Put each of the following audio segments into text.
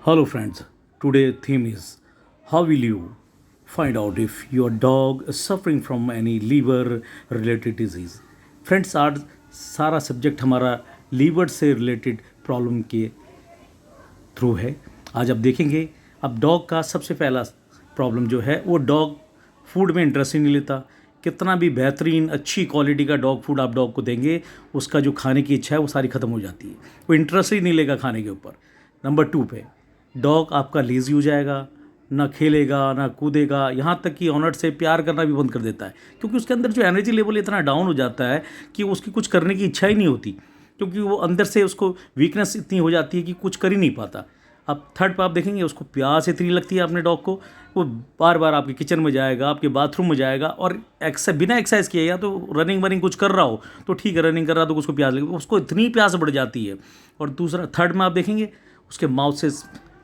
Hello friends, today theme is how will you find out if your dog is suffering from any liver related disease. Friends आज सारा subject हमारा liver से related problem के through है। आज आप देखेंगे अब डॉग का सबसे पहला प्रॉब्लम जो है वो डॉग फूड में इंटरेस्ट ही नहीं लेता। कितना भी बेहतरीन अच्छी क्वालिटी का डॉग फूड आप डॉग को देंगे उसका जो खाने की इच्छा है वो सारी ख़त्म हो जाती है, वो इंटरेस्ट ही नहीं लेगा खाने के ऊपर। नंबर 2 पे डॉग आपका लेज़ी हो जाएगा, ना खेलेगा ना कूदेगा, यहाँ तक कि ऑनर से प्यार करना भी बंद कर देता है क्योंकि उसके अंदर जो एनर्जी लेवल इतना डाउन हो जाता है कि उसकी कुछ करने की इच्छा ही नहीं होती, क्योंकि वो अंदर से उसको वीकनेस इतनी हो जाती है कि कुछ कर ही नहीं पाता। अब थर्ड पर आप देखेंगे उसको प्यास इतनी लगती है अपने डॉग को, वो बार बार आपके किचन में जाएगा, आपके बाथरूम में जाएगा और बिना एक्सरसाइज किए या तो रनिंग वनिंग कुछ कर रहा हो तो ठीक है, रनिंग कर रहा तो उसको प्यास लगेगी, उसको इतनी प्यास बढ़ जाती है। और दूसरा थर्ड में आप देखेंगे उसके माउथ से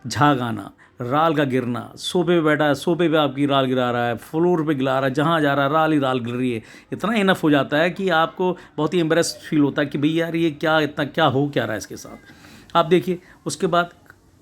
झाग आना, राल का गिरना, सोफे पे बैठा है, सोफे पे आपकी राल गिरा रहा है, फ्लोर पे गिरा रहा है, जहाँ जा रहा है राल ही राल गिर रही है। इतना इनफ हो जाता है कि आपको बहुत ही एम्बेरस फील होता है कि भैया यार ये क्या इतना क्या हो क्या रहा है इसके साथ। आप देखिए उसके बाद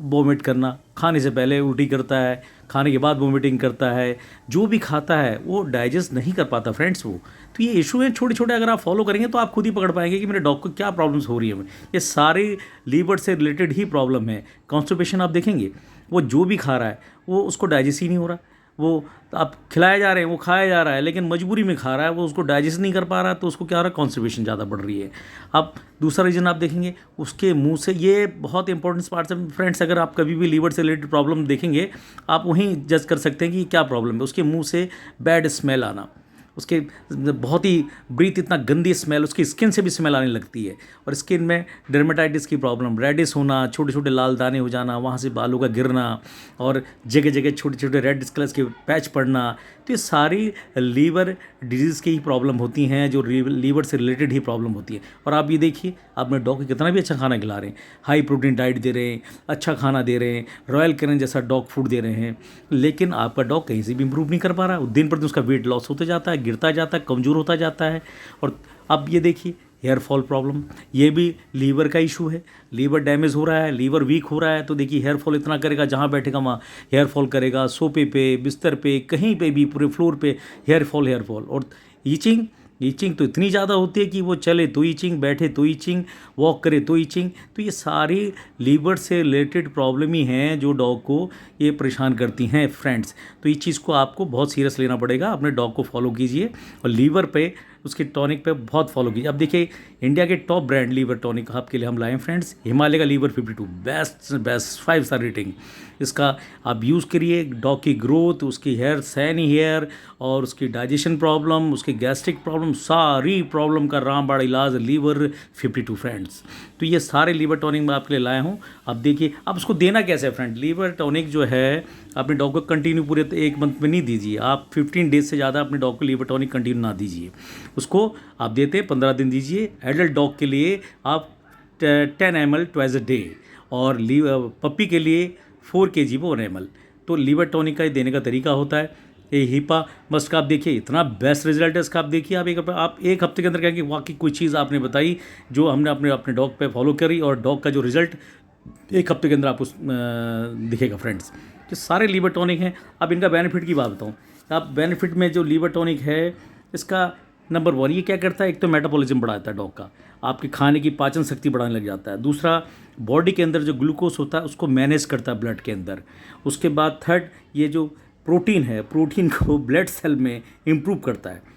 वोमिट करना, खाने से पहले उल्टी करता है, खाने के बाद वोमिटिंग करता है, जो भी खाता है वो डाइजेस्ट नहीं कर पाता फ्रेंड्स वो। तो ये इशू है छोटे छोटे, अगर आप फॉलो करेंगे तो आप खुद ही पकड़ पाएंगे कि मेरे डॉग को क्या प्रॉब्लम्स हो रही है। ये सारे लीवर से रिलेटेड ही प्रॉब्लम है। कॉन्स्टिपेशन आप देखेंगे वो जो भी खा रहा है वो उसको डाइजेस्ट ही नहीं हो रहा, वो आप खिलाए जा रहे हैं वो खाया जा रहा है लेकिन मजबूरी में खा रहा है, वो उसको डाइजेस्ट नहीं कर पा रहा है, तो उसको क्या हो रहा है, कॉन्स्टिपेशन ज़्यादा बढ़ रही है। अब दूसरा रीज़न आप देखेंगे उसके मुंह से, ये बहुत इंपॉर्टेंट पार्ट है फ्रेंड्स, अगर आप कभी भी लीवर से रिलेटेड प्रॉब्लम देखेंगे आप वहीं जज कर सकते हैं कि क्या प्रॉब्लम है। उसके मुंह से बैड स्मेल आना, उसके बहुत ही ब्रीथ इतना गंदी स्मेल, उसकी स्किन से भी स्मेल आने लगती है, और स्किन में डर्मेटाइटिस की प्रॉब्लम, रेडिस होना, छोटे छोटे लाल दाने हो जाना, वहाँ से बालों का गिरना और जगह जगह छोटे छोटे रेड कलर के पैच पड़ना। तो ये सारी लीवर डिजीज़ की ही प्रॉब्लम होती हैं, जो लीवर से रिलेटेड ही प्रॉब्लम होती है। और आप ये देखिए आप अपने डॉग को कितना भी अच्छा खाना खिला रहे हैं, हाई प्रोटीन डाइट दे रहे हैं, अच्छा खाना दे रहे हैं, रॉयल कैनिन जैसा डॉग फूड दे रहे हैं, लेकिन आपका डॉग कहीं से भी इंप्रूव नहीं कर पा रहा है। दिन पर दिन उसका वेट लॉस होता जाता है, गिरता जाता है, कमज़ोर होता जाता है। और अब ये देखिए हेयर फॉल प्रॉब्लम, ये भी लीवर का इशू है। लीवर डैमेज हो रहा है, लीवर वीक हो रहा है, तो देखिए हेयर फॉल इतना करेगा, जहाँ बैठेगा वहाँ हेयर फॉल करेगा, सोफे पे, बिस्तर पे, कहीं पे भी, पूरे फ्लोर पे हेयर फॉल। और ईचिंग ईचिंग तो इतनी ज़्यादा होती है कि वो चले तो ईचिंग, बैठे तो ईचिंग, वॉक करे तो ईचिंग। तो ये सारी लीवर से रिलेटेड प्रॉब्लम ही हैं जो डॉग को ये परेशान करती हैं फ्रेंड्स। तो ये चीज़ को आपको बहुत सीरियस लेना पड़ेगा, अपने डॉग को फॉलो कीजिए और लीवर पे उसके टॉनिक पे बहुत फॉलो कीजिए। अब देखिए इंडिया के टॉप ब्रांड लीवर टॉनिक आपके लिए हम लाए हैं फ्रेंड्स, हिमालय का लीवर 52 बेस्ट 5 स्टार रेटिंग। इसका आप यूज़ करिए, डॉग की ग्रोथ, उसकी हेयर, सैनी हेयर और उसकी डाइजेशन प्रॉब्लम, उसकी गैस्ट्रिक प्रॉब्लम, सारी प्रॉब्लम का रामबाड़ इलाज लीवर 52 फ्रेंड्स। तो ये सारे लीवर टॉनिक मैं आपके लिए लाया हूँ। अब देखिए अब उसको देना कैसे है फ्रेंड। लीवर टॉनिक जो है अपने डॉग को कंटिन्यू पूरे 1 मंथ में नहीं दीजिए, आप 15 डेज से ज़्यादा अपने डॉग को लीवर टॉनिक कंटिन्यू ना दीजिए। उसको आप देते हैं 15 दिन दीजिए। एडल्ट डॉग के लिए आप 10 ml ट्वाइस अ डे, और पप्पी के लिए 4 kg वो 1 ml। तो लीवर टॉनिक का देने का तरीका होता है। ये हिपा मस्ट का आप देखिए इतना बेस्ट रिजल्ट है इसका। आप देखिए आप एक हफ्ते के अंदर कहेंगे वाकई कोई चीज़ आपने बताई जो हमने अपने डॉग पे फॉलो करी, और डॉग का जो रिजल्ट 1 हफ्ते के अंदर आपको दिखेगा फ्रेंड्स। ये सारे लीवर टॉनिक हैं। अब इनका बेनिफिट की बात बताऊँ, आप बेनिफिट में जो लीवर टॉनिक है इसका नंबर 1 ये क्या करता है, एक तो मेटाबॉलिज्म बढ़ाता है डॉग का, आपकी खाने की पाचन शक्ति बढ़ाने लग जाता है। दूसरा बॉडी के अंदर जो ग्लूकोज होता है उसको मैनेज करता है ब्लड के अंदर। उसके बाद थर्ड ये जो प्रोटीन है, प्रोटीन को ब्लड सेल में इम्प्रूव करता है।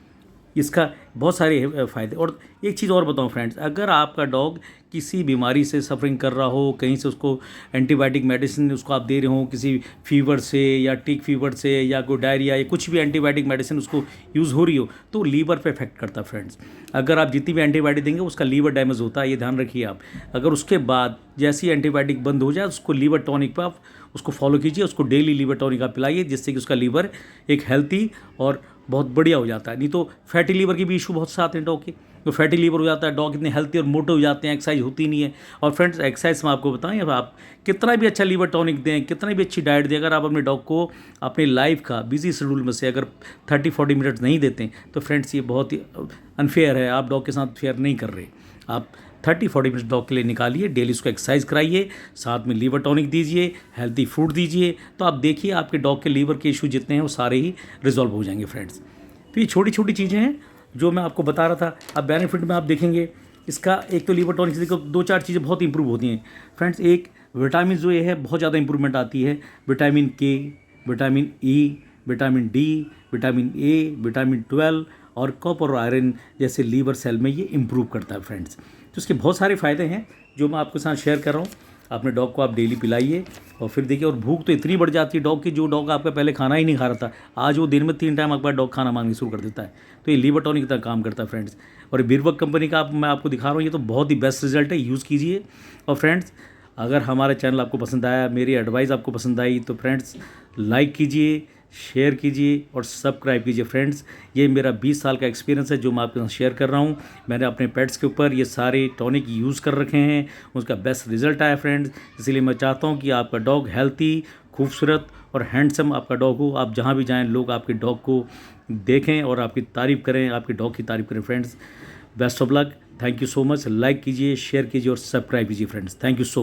इसका बहुत सारे फ़ायदे। और एक चीज़ और बताऊं फ्रेंड्स, अगर आपका डॉग किसी बीमारी से सफरिंग कर रहा हो, कहीं से उसको एंटीबायोटिक मेडिसिन उसको आप दे रहे हो, किसी फीवर से या टिक फीवर से या कोई डायरिया या कुछ भी एंटीबायोटिक मेडिसिन उसको यूज़ हो रही हो, तो लीवर पे इफेक्ट करता है फ्रेंड्स। अगर आप जितनी भी एंटीबायोटिक देंगे उसका लीवर डैमेज होता है, ये ध्यान रखिए आप। अगर उसके बाद जैसी एंटीबायोटिक बंद हो जाए उसको लीवर टॉनिक पर आप उसको फॉलो कीजिए, उसको डेली लीवर टॉनिक आप पिलाइए, जिससे कि उसका लीवर एक हेल्थी और बहुत बढ़िया हो जाता है। नहीं तो फैटी लीवर की भी इशू बहुत से आते हैं डॉग के, तो फैटी लीवर हो जाता है, डॉग इतने हेल्थी और मोटे हो जाते हैं, एक्सरसाइज होती नहीं है। और फ्रेंड्स एक्सरसाइज में आपको बताएं, अब आप कितना भी अच्छा लीवर टॉनिक दें, कितनी भी अच्छी डाइट दें, अगर आप अपने डॉग को अपनी लाइफ का बिजी शेड्यूल में से अगर 30-40 मिनट्स नहीं देते तो फ्रेंड्स ये बहुत ही अनफेयर है, आप डॉग के साथ फेयर नहीं कर रहे। आप 30-40 मिनट डॉग के लिए निकालिए, डेली उसको एक्सरसाइज कराइए, साथ में लीवर टॉनिक दीजिए, हेल्दी फूड दीजिए, तो आप देखिए आपके डॉग के लीवर के इशू जितने हैं वो सारे ही रिजॉल्व हो जाएंगे फ्रेंड्स। तो ये छोटी छोटी चीज़ें हैं जो मैं आपको बता रहा था। अब बेनिफिट में आप देखेंगे इसका, एक तो लीवर टॉनिक से देखो 2-4 चीज़ें बहुत इंप्रूव होती हैं फ्रेंड्स। एक विटामिन जो ये है बहुत ज़्यादा इंप्रूवमेंट आती है, विटामिन के, vitamin E, vitamin D, vitamin A, vitamin 12 और कॉपर और आयरन जैसे लीवर सेल में ये इंप्रूव करता है फ्रेंड्स। तो इसके बहुत सारे फ़ायदे हैं जो मैं आपके साथ शेयर कर रहा हूँ। अपने डॉग को आप डेली पिलाइए और फिर देखिए, और भूख तो इतनी बढ़ जाती है डॉग की, जो डॉग आपका पहले खाना ही नहीं खा रहा था, आज वो दिन में 3 टाइम आपका डॉग खाना मांगनी शुरू कर देता है। तो ये लीवर टॉनिक की तरह काम करता है फ्रेंड्स। और बीरबक कंपनी का मैं आपको दिखा रहा हूँ, ये तो बहुत ही बेस्ट रिजल्ट है, यूज़ कीजिए। और फ्रेंड्स अगर हमारे चैनल आपको पसंद आया, मेरी एडवाइस आपको पसंद आई, तो फ्रेंड्स लाइक कीजिए, शेयर कीजिए और सब्सक्राइब कीजिए फ्रेंड्स। ये मेरा 20 साल का एक्सपीरियंस है जो मैं आपके साथ शेयर कर रहा हूँ। मैंने अपने पेट्स के ऊपर ये सारे टॉनिक यूज़ कर रखे हैं, उसका बेस्ट रिजल्ट आया फ्रेंड्स। इसलिए मैं चाहता हूँ कि आपका डॉग हेल्थी, खूबसूरत और हैंडसम आपका डॉग हो। आप जहाँ भी जाएँ लोग आपके डॉग को देखें और आपकी तारीफ़ करें, आपके डॉग की तारीफ़ करें friends. Best of luck, thank you so much. Like कीजिए, शेयर कीजिए और सब्सक्राइब कीजिए फ्रेंड्स। Thank you so